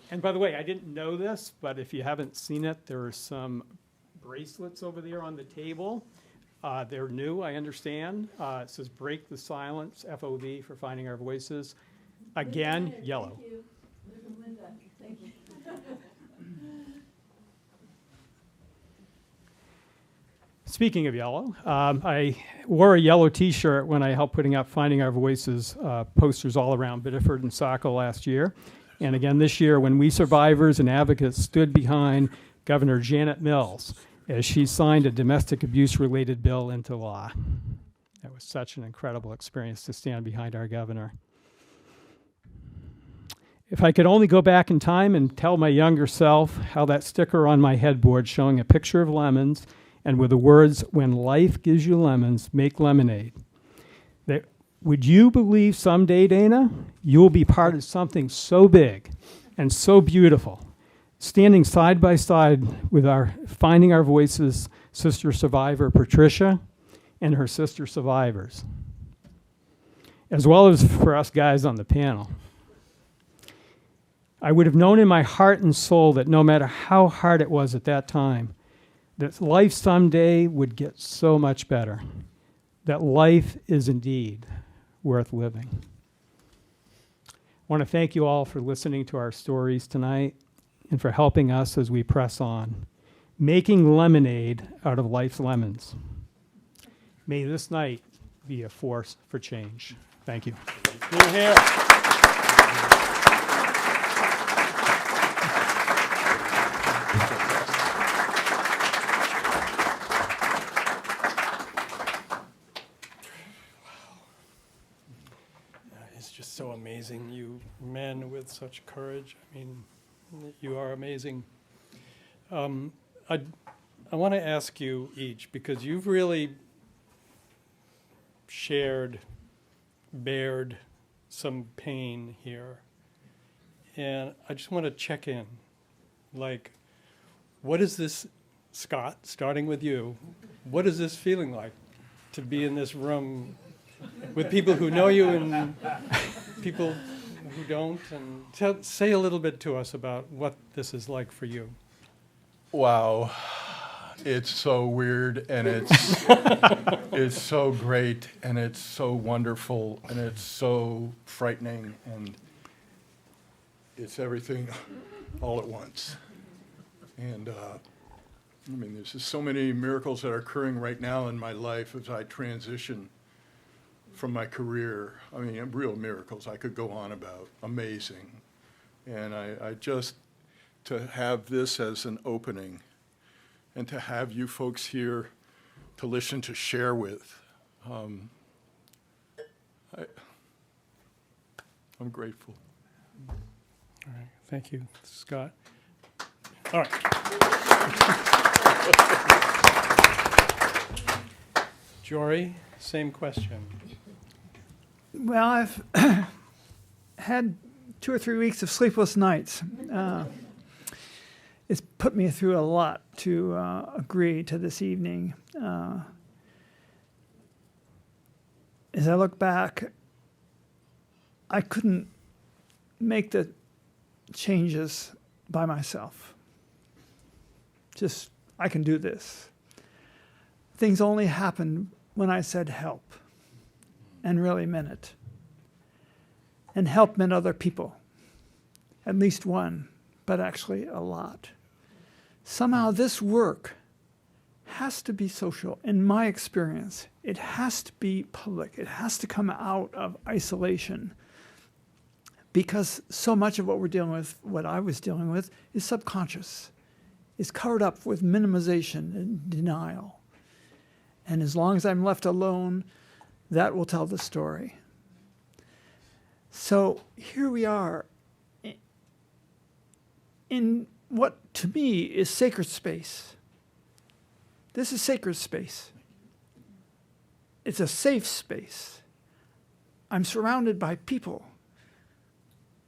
And by the way, I didn't know this, but if you haven't seen it, there are some bracelets over there on the table. They're new, I understand. It says Break the Silence, FOV, for Finding Our Voices. Again, yellow.
Thank you.
Speaking of yellow, I wore a yellow T-shirt when I helped putting up Finding Our Voices posters all around Biddeford and Saco last year. And again this year when we survivors and advocates stood behind Governor Janet Mills as she signed a domestic abuse-related bill into law. That was such an incredible experience to stand behind our governor. If I could only go back in time and tell my younger self how that sticker on my headboard showing a picture of lemons and with the words, "When life gives you lemons, make lemonade." Would you believe someday, Dana, you will be part of something so big and so beautiful, standing side by side with our Finding Our Voices sister survivor, Patricia, and her sister survivors, as well as for us guys on the panel. I would have known in my heart and soul that no matter how hard it was at that time, that life someday would get so much better, that life is indeed worth living. I want to thank you all for listening to our stories tonight and for helping us as we press on, making lemonade out of life's lemons. May this night be a force for change. Thank you.
You're here. It's just so amazing, you men with such courage. I mean, you are amazing. I want to ask you each, because you've really bared some pain here. And I just want to check in. Like, what is this, Scott, starting with you, what is this feeling like to be in this room with people who know you and people who don't? And say a little bit to us about what this is like for you.
Wow. It's so weird, and it's so great, and it's so wonderful, and it's so frightening, and it's everything all at once. And I mean, there's just so many miracles that are occurring right now in my life as I transition from my career. I mean, real miracles I could go on about, amazing. And I just, to have this as an opening, and to have you folks here to listen, to share with. I'm grateful.
All right, thank you, Scott. All right. Jory, same question.
Well, I've had 2 or 3 weeks of sleepless nights. It's put me through a lot to agree to this evening. As I look back, I couldn't make the changes by myself. Just, I can do this. Things only happened when I said help, and really meant it. And help meant other people, at least one, but actually a lot. Somehow this work has to be social. In my experience, it has to be public. It has to come out of isolation, because so much of what we're dealing with, what I was dealing with, is subconscious. It's covered up with minimization and denial. And as long as I'm left alone, that will tell the story. So here we are in what to me is sacred space. This is sacred space. It's a safe space. I'm surrounded by people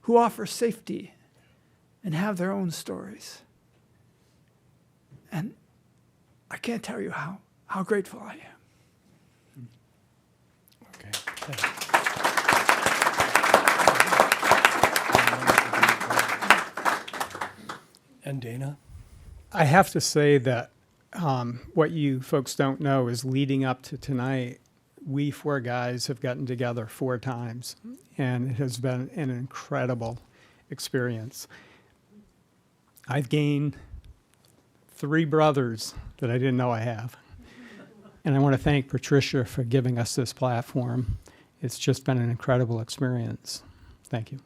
who offer safety and have their own stories. And I can't tell you how grateful I am.
Okay, thanks. And Dana?
I have to say that What you folks don't know is leading up to tonight, we 4 guys have gotten together 4 times, and it has been an incredible experience. I've gained 3 brothers that I didn't know I have. And I want to thank Patricia for giving us this platform. It's just been an incredible experience. Thank you.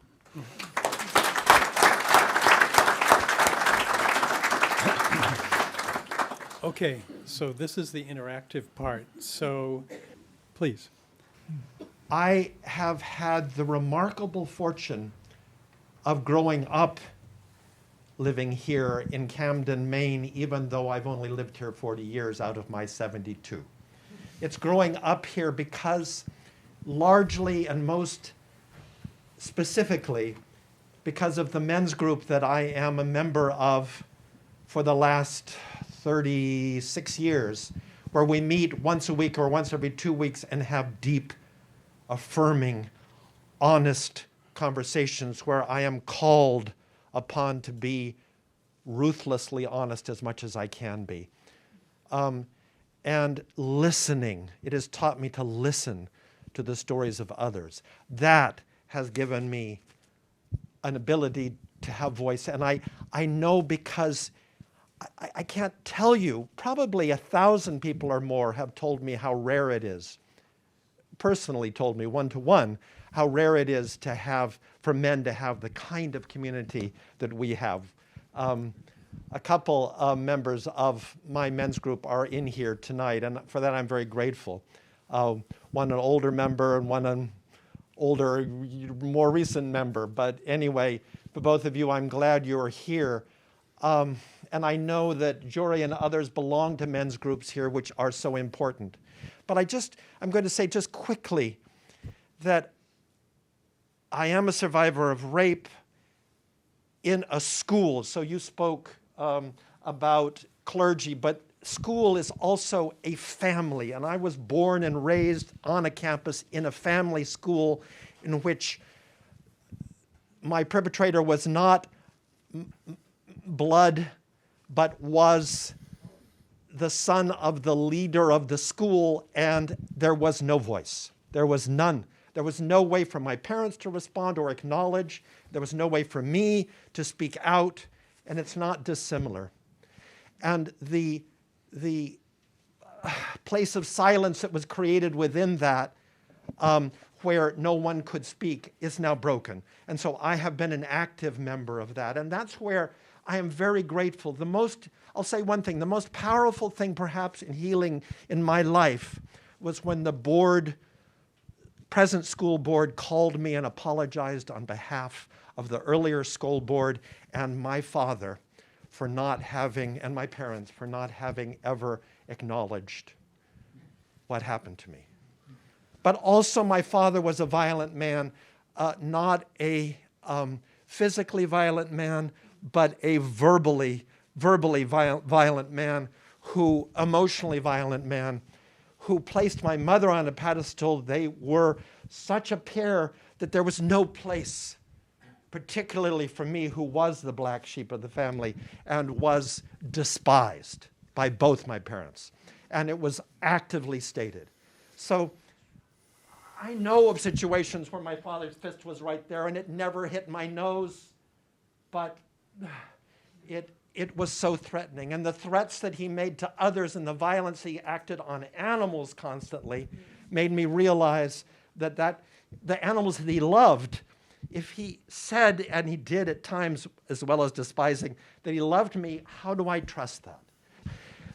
Okay, so this is the interactive part. So, please.
I have had the remarkable fortune of growing up living here in Camden, Maine, even though I've only lived here 40 years out of my 72. It's growing up here because largely and most specifically because of the men's group that I am a member of for the last 36 years, where we meet once a week or once every 2 weeks and have deep, affirming, honest conversations where I am called upon to be ruthlessly honest as much as I can be. And listening. It has taught me to listen to the stories of others. That has given me an ability to have voice. And I know because I can't tell you, probably 1,000 people or more have told me how rare it is, personally told me one-to-one, how rare it is to have, for men to have the kind of community that we have. A couple members of my men's group are in here tonight, and for that I'm very grateful. One an older member and one an older, more recent member. But anyway, for both of you, I'm glad you're here. And I know that Jory and others belong to men's groups here, which are so important. But I'm going to say just quickly that I am a survivor of rape in a school. So you spoke about clergy, but school is also a family. And I was born and raised on a campus in a family school in which my perpetrator was not blood, but was the son of the leader of the school, and there was no voice. There was none. There was no way for my parents to respond or acknowledge. There was no way for me to speak out, and it's not dissimilar. And the place of silence that was created within that, where no one could speak, is now broken. And so I have been an active member of that, and that's where I am very grateful. I'll say one thing, the most powerful thing perhaps in healing in my life was when the present school board called me and apologized on behalf of the earlier school board and my father for not having, and my parents for not having ever acknowledged what happened to me. But also my father was a violent man, not a physically violent man, but a verbally violent man, emotionally violent man, who placed my mother on a pedestal. They were such a pair that there was no place, particularly for me, who was the black sheep of the family and was despised by both my parents. And it was actively stated. So I know of situations where my father's fist was right there and it never hit my nose, but it was so threatening. And the threats that he made to others and the violence he acted on animals constantly made me realize that the animals that he loved, if he said, and he did at times as well as despising, that he loved me, how do I trust that?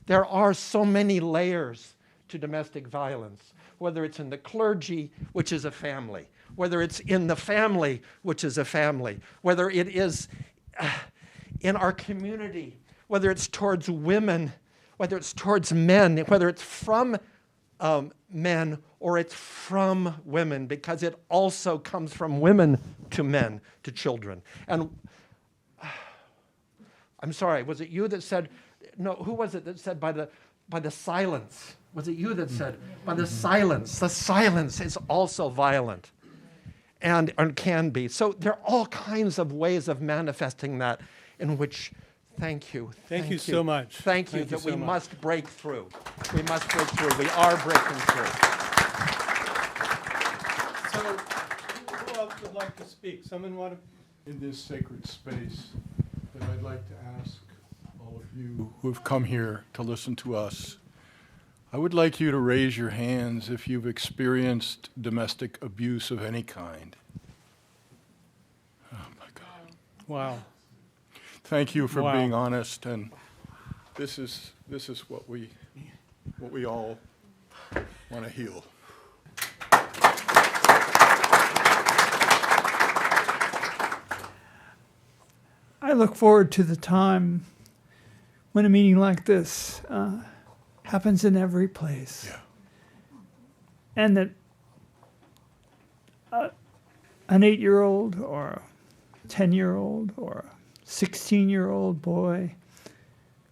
There are so many layers to domestic violence, whether it's in the clergy, which is a family, whether it's in the family, which is a family, whether it is in our community, whether it's towards women, whether it's towards men, whether it's from men or it's from women, because it also comes from women to men to children. And I'm sorry, was it you that said, no, who was it that said by the silence? Was it you that said by the silence? The silence is also violent and can be. So there are all kinds of ways of manifesting that in which Thank you.
Thank you so much.
Thank you
Thank you
that we
so much.
must break through. We must break through. We are breaking through.
So, who else would like to speak? Someone want to?
In this sacred space, that I'd like to ask all of you who have come here to listen to us, I would like you to raise your hands if you've experienced domestic abuse of any kind. Oh my God.
Wow.
Thank you for
Wow.
being honest, and this is what we all want to heal.
I look forward to the time when a meeting like this happens in every place.
Yeah.
And that an 8-year-old or a 10-year-old or a 16-year-old boy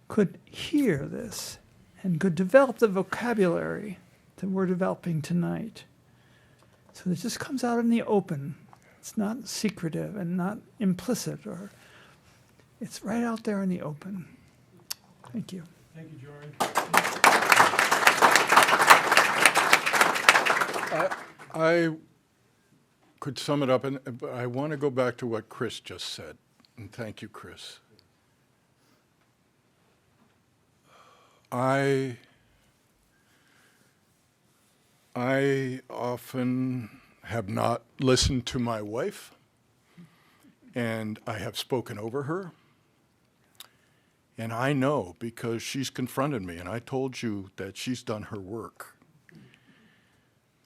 could hear this and could develop the vocabulary that we're developing tonight. So it just comes out in the open. It's not secretive and not implicit, or it's right out there in the open. Thank you.
Thank you, Jory.
I could sum it up, but I want to go back to what Chris just said. And thank you, Chris. I often have not listened to my wife, and I have spoken over her. And I know because she's confronted me, and I told you that she's done her work,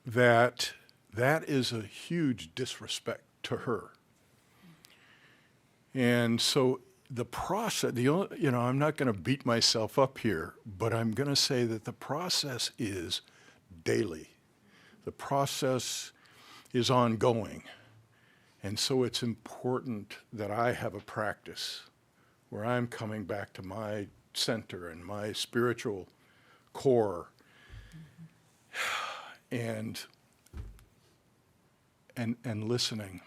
that is a huge disrespect to her. And so the process, I'm not going to beat myself up here, but I'm going to say that the process is daily. The process is ongoing. And so it's important that I have a practice where I'm coming back to my center and my spiritual core and listening.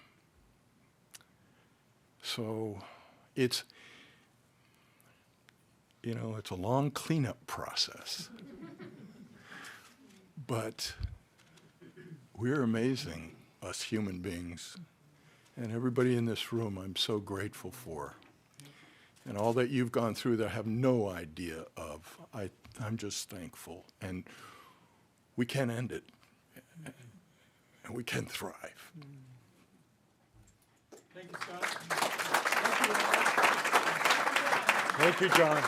So it's a long cleanup process. But we're amazing, us human beings. And everybody in this room, I'm so grateful for. And all that you've gone through that I have no idea of, I'm just thankful. And we can end it. And we can thrive.
Thank you, Scott.
Thank you, John.